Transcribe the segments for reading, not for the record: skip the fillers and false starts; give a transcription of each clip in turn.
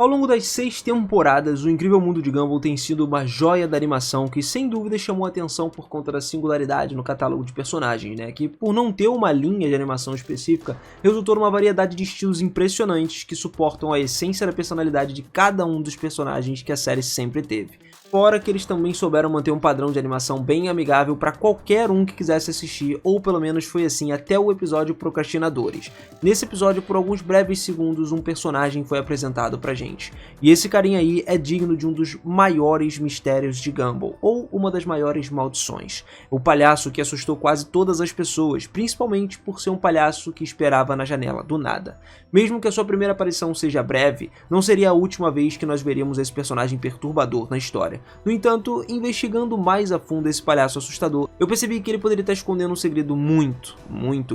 Ao longo das 6 temporadas, O Incrível Mundo de Gumball tem sido uma joia da animação que sem dúvida chamou a atenção por conta da singularidade no catálogo de personagens, que por não ter uma linha de animação específica, resultou numa variedade de estilos impressionantes que suportam a essência da personalidade de cada um dos personagens que a série sempre teve. Fora que eles também souberam manter um padrão de animação bem amigável para qualquer um que quisesse assistir, ou pelo menos foi assim até o episódio Procrastinadores. Nesse episódio, por alguns breves segundos, um personagem foi apresentado pra gente. E esse carinha aí é digno de um dos maiores mistérios de Gumball, ou uma das maiores maldições. O palhaço que assustou quase todas as pessoas, principalmente por ser um palhaço que esperava na janela do nada. Mesmo que a sua primeira aparição seja breve, não seria a última vez que nós veríamos esse personagem perturbador na história. No entanto, investigando mais a fundo esse palhaço assustador, eu percebi que ele poderia estar escondendo um segredo muito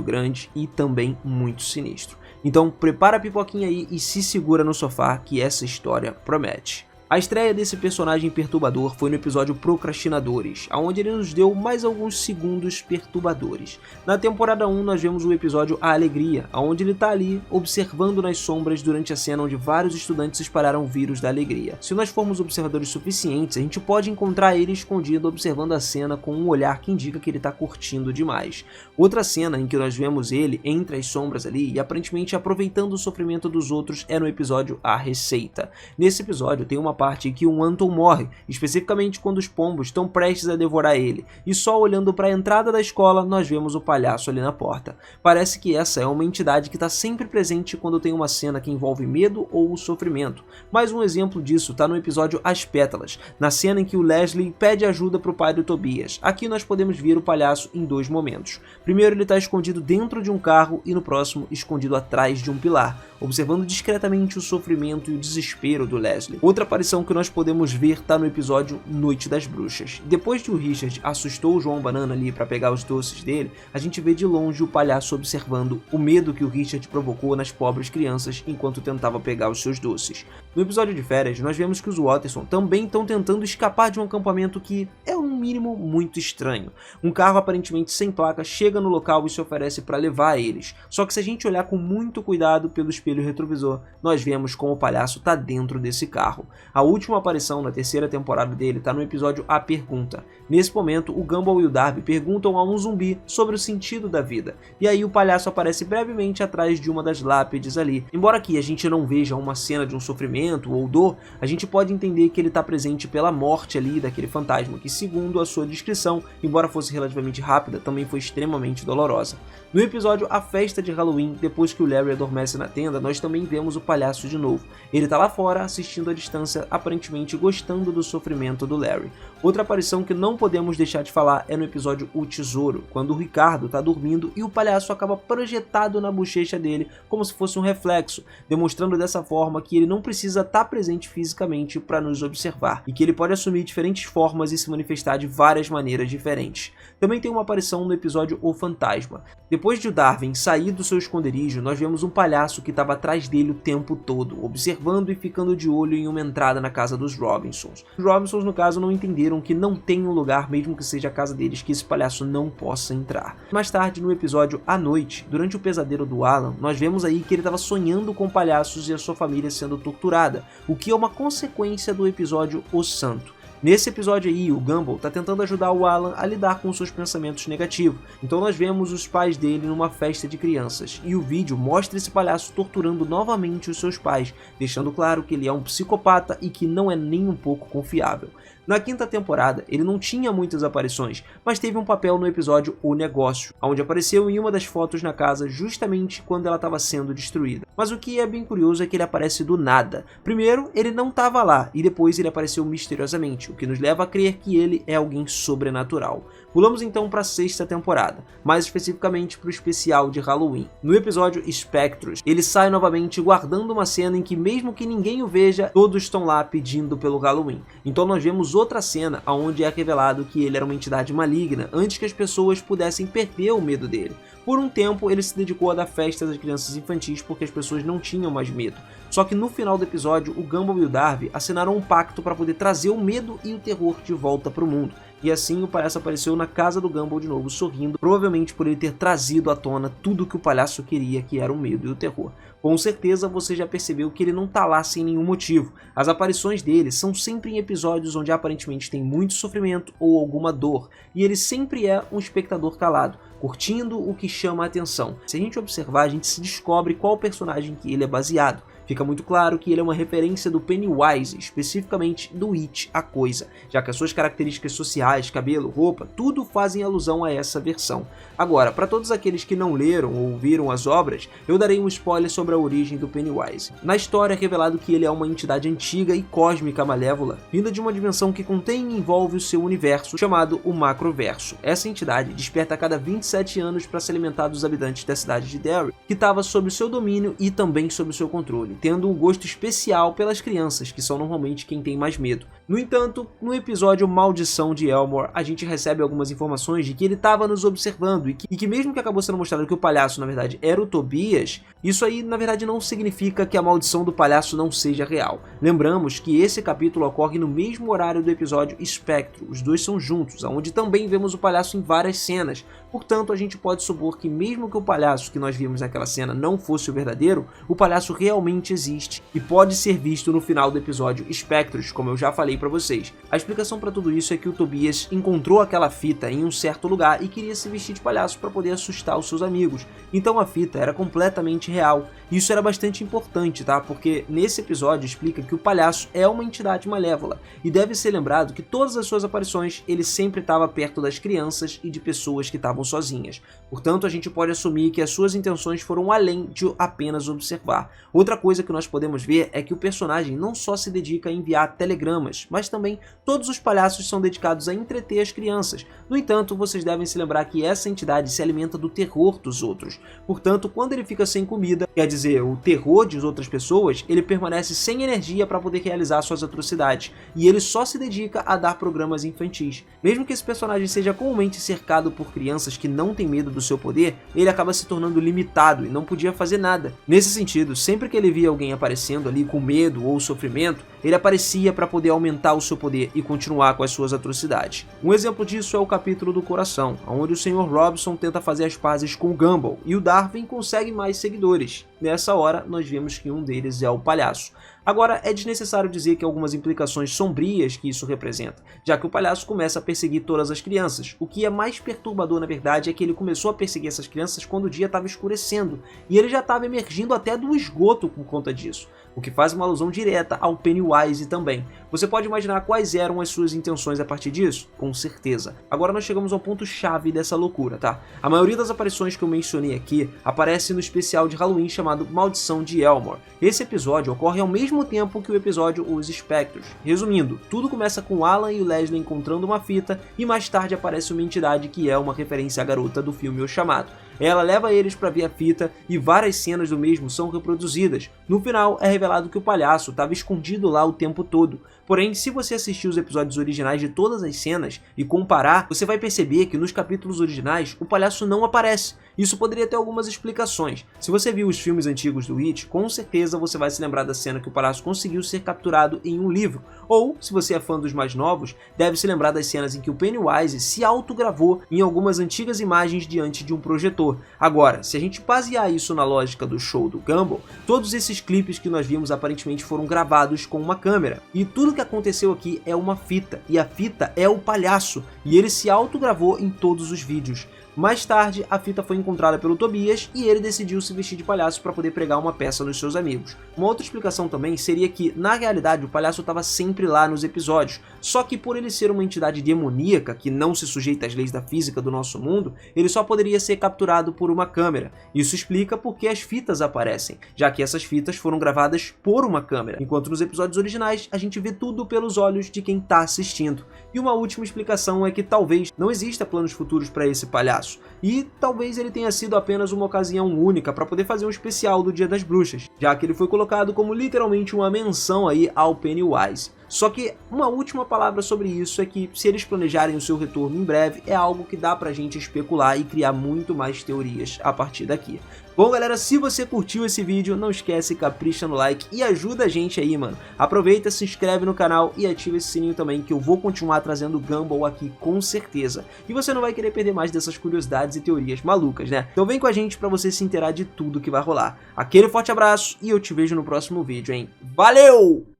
grande e também muito sinistro. Então prepara a pipoquinha aí e se segura no sofá que essa história promete. A estreia desse personagem perturbador foi no episódio Procrastinadores, onde ele nos deu mais alguns segundos perturbadores. Na temporada 1 nós vemos o episódio A Alegria, onde ele tá ali observando nas sombras durante a cena onde vários estudantes espalharam o vírus da alegria. Se nós formos observadores suficientes, a gente pode encontrar ele escondido observando a cena com um olhar que indica que ele tá curtindo demais. Outra cena em que nós vemos ele entre as sombras ali e aparentemente aproveitando o sofrimento dos outros é no episódio A Receita. Nesse episódio tem uma parte em que um Anton morre, especificamente quando os pombos estão prestes a devorar ele, e só olhando para a entrada da escola nós vemos o palhaço ali na porta. Parece que essa é uma entidade que está sempre presente quando tem uma cena que envolve medo ou sofrimento. Mais um exemplo disso está no episódio As Pétalas, na cena em que o Leslie pede ajuda para o pai do Tobias. Aqui nós podemos ver o palhaço em dois momentos. Primeiro ele está escondido dentro de um carro e no próximo escondido atrás de um pilar, observando discretamente o sofrimento e o desespero do Leslie. Outra aparição que nós podemos ver está no episódio Noite das Bruxas. Depois que o Richard assustou o João Banana ali para pegar os doces dele, a gente vê de longe o palhaço observando o medo que o Richard provocou nas pobres crianças enquanto tentava pegar os seus doces. No episódio de férias, nós vemos que os Watterson também estão tentando escapar de um acampamento que é no mínimo muito estranho. Um carro aparentemente sem placa chega no local e se oferece para levar eles. Só que se a gente olhar com muito cuidado pelo espelho retrovisor, nós vemos como o palhaço está dentro desse carro. A última aparição na terceira temporada dele está no episódio A Pergunta. Nesse momento, o Gumball e o Darby perguntam a um zumbi sobre o sentido da vida, e aí o palhaço aparece brevemente atrás de uma das lápides ali. Embora aqui a gente não veja uma cena de um sofrimento ou dor, a gente pode entender que ele está presente pela morte ali daquele fantasma, que segundo a sua descrição, embora fosse relativamente rápida, também foi extremamente dolorosa. No episódio A Festa de Halloween, depois que o Larry adormece na tenda, nós também vemos o palhaço de novo. Ele está lá fora assistindo à distância, aparentemente gostando do sofrimento do Larry. Outra aparição que não podemos deixar de falar é no episódio O Tesouro, quando o Ricardo está dormindo e o palhaço acaba projetado na bochecha dele como se fosse um reflexo, demonstrando dessa forma que ele não precisa estar presente fisicamente para nos observar, e que ele pode assumir diferentes formas e se manifestar de várias maneiras diferentes. Também tem uma aparição no episódio O Fantasma. Depois de o Darwin sair do seu esconderijo, nós vemos um palhaço que estava atrás dele o tempo todo, observando e ficando de olho em uma entrada na casa dos Robinsons. Os Robinsons, no caso, não entenderam que não tem um lugar, mesmo que seja a casa deles, que esse palhaço não possa entrar. Mais tarde, no episódio À Noite, durante o pesadelo do Alan, nós vemos aí que ele estava sonhando com palhaços e a sua família sendo torturada, o que é uma consequência do episódio O Santo. Nesse episódio aí, o Gumball está tentando ajudar o Alan a lidar com seus pensamentos negativos. Então nós vemos os pais dele numa festa de crianças, e o vídeo mostra esse palhaço torturando novamente os seus pais, deixando claro que ele é um psicopata e que não é nem um pouco confiável. Na quinta temporada, ele não tinha muitas aparições, mas teve um papel no episódio O Negócio, onde apareceu em uma das fotos na casa justamente quando ela estava sendo destruída. Mas o que é bem curioso é que ele aparece do nada. Primeiro, ele não estava lá, e depois ele apareceu misteriosamente, o que nos leva a crer que ele é alguém sobrenatural. Pulamos então para a sexta temporada, mais especificamente para o especial de Halloween. No episódio Spectros, ele sai novamente guardando uma cena em que mesmo que ninguém o veja, todos estão lá pedindo pelo Halloween. Então nós vemos outra cena onde é revelado que ele era uma entidade maligna antes que as pessoas pudessem perder o medo dele. Por um tempo ele se dedicou a dar festas às crianças infantis porque as pessoas não tinham mais medo. Só que no final do episódio, o Gumball e o Darby assinaram um pacto para poder trazer o medo e o terror de volta para o mundo. E assim o palhaço apareceu na casa do Gumball de novo, sorrindo, provavelmente por ele ter trazido à tona tudo que o palhaço queria, que era o medo e o terror. Com certeza você já percebeu que ele não tá lá sem nenhum motivo. As aparições dele são sempre em episódios onde aparentemente tem muito sofrimento ou alguma dor, e ele sempre é um espectador calado, curtindo o que chama a atenção. Se a gente observar, a gente se descobre qual personagem que ele é baseado. Fica muito claro que ele é uma referência do Pennywise, especificamente do It, a Coisa, já que as suas características sociais, cabelo, roupa, tudo fazem alusão a essa versão. Agora, para todos aqueles que não leram ou viram as obras, eu darei um spoiler sobre a origem do Pennywise. Na história é revelado que ele é uma entidade antiga e cósmica malévola, vinda de uma dimensão que contém e envolve o seu universo, chamado o Macroverso. Essa entidade desperta a cada 27 anos para se alimentar dos habitantes da cidade de Derry, que estava sob o seu domínio e também sob o seu controle, tendo um gosto especial pelas crianças, que são normalmente quem tem mais medo. No entanto, no episódio Maldição de Elmore, a gente recebe algumas informações de que ele estava nos observando e que mesmo que acabou sendo mostrado que o palhaço na verdade era o Tobias, isso aí na verdade não significa que a maldição do palhaço não seja real. Lembramos que esse capítulo ocorre no mesmo horário do episódio Espectro, os dois são juntos, onde também vemos o palhaço em várias cenas. Portanto, a gente pode supor que mesmo que o palhaço que nós vimos naquela cena não fosse o verdadeiro, o palhaço realmente existe e pode ser visto no final do episódio Espectros, como eu já falei para vocês. A explicação para tudo isso é que o Tobias encontrou aquela fita em um certo lugar e queria se vestir de palhaço para poder assustar os seus amigos. Então a fita era completamente real. Isso era bastante importante, tá? Porque nesse episódio explica que o palhaço é uma entidade malévola e deve ser lembrado que todas as suas aparições ele sempre estava perto das crianças e de pessoas que estavam sozinhas. Portanto, a gente pode assumir que as suas intenções foram além de apenas observar. Outra coisa que nós podemos ver é que o personagem não só se dedica a enviar telegramas, mas também todos os palhaços são dedicados a entreter as crianças. No entanto, vocês devem se lembrar que essa entidade se alimenta do terror dos outros. Portanto, quando ele fica sem comida, quer dizer, o terror de outras pessoas, ele permanece sem energia para poder realizar suas atrocidades, e ele só se dedica a dar programas infantis. Mesmo que esse personagem seja comumente cercado por crianças que não têm medo do seu poder, ele acaba se tornando limitado e não podia fazer nada. Nesse sentido, sempre que ele via alguém aparecendo ali com medo ou sofrimento, ele aparecia para poder aumentar o seu poder e continuar com as suas atrocidades. Um exemplo disso é o capítulo do coração, onde o Sr. Robson tenta fazer as pazes com o Gumball e o Darwin consegue mais seguidores. Nessa hora, nós vemos que um deles é o palhaço. Agora, é desnecessário dizer que algumas implicações sombrias que isso representa, já que o palhaço começa a perseguir todas as crianças. O que é mais perturbador, na verdade, é que ele começou a perseguir essas crianças quando o dia estava escurecendo, e ele já estava emergindo até do esgoto por conta disso, o que faz uma alusão direta ao Pennywise também. Você pode imaginar quais eram as suas intenções a partir disso? Com certeza. Agora nós chegamos ao ponto-chave dessa loucura, tá? A maioria das aparições que eu mencionei aqui aparece no especial de Halloween chamado Maldição de Elmore. Esse episódio ocorre ao mesmo tempo que o episódio Os Espectros. Resumindo, tudo começa com Alan e o Leslie encontrando uma fita e mais tarde aparece uma entidade que é uma referência à garota do filme O Chamado. Ela leva eles para ver a fita e várias cenas do mesmo são reproduzidas. No final é revelado que o palhaço estava escondido lá o tempo todo. Porém, se você assistir os episódios originais de todas as cenas e comparar, você vai perceber que nos capítulos originais o palhaço não aparece. Isso poderia ter algumas explicações. Se você viu os filmes antigos do It, com certeza você vai se lembrar da cena que o palhaço conseguiu ser capturado em um livro. Ou, se você é fã dos mais novos, deve se lembrar das cenas em que o Pennywise se autogravou em algumas antigas imagens diante de um projetor. Agora, se a gente basear isso na lógica do show do Gumball, todos esses clipes que nós vimos aparentemente foram gravados com uma câmera. E tudo que aconteceu aqui é uma fita, e a fita é o palhaço, e ele se autogravou em todos os vídeos. Mais tarde, a fita foi encontrada pelo Tobias e ele decidiu se vestir de palhaço para poder pregar uma peça nos seus amigos. Uma outra explicação também seria que, na realidade, o palhaço estava sempre lá nos episódios, só que por ele ser uma entidade demoníaca que não se sujeita às leis da física do nosso mundo, ele só poderia ser capturado por uma câmera. Isso explica por que as fitas aparecem, já que essas fitas foram gravadas por uma câmera, enquanto nos episódios originais a gente vê tudo pelos olhos de quem está assistindo. E uma última explicação é que talvez não exista planos futuros para esse palhaço. E talvez ele tenha sido apenas uma ocasião única para poder fazer um especial do Dia das Bruxas, já que ele foi colocado como literalmente uma menção aí ao Pennywise. Só que uma última palavra sobre isso é que se eles planejarem o seu retorno em breve, é algo que dá pra gente especular e criar muito mais teorias a partir daqui. Bom galera, se você curtiu esse vídeo, não esquece, capricha no like e ajuda a gente aí, mano. Aproveita, se inscreve no canal e ativa esse sininho também, que eu vou continuar trazendo Gumball aqui com certeza. E você não vai querer perder mais dessas curiosidades e teorias malucas, né? Então vem com a gente pra você se inteirar de tudo que vai rolar. Aquele forte abraço e eu te vejo no próximo vídeo, hein? Valeu!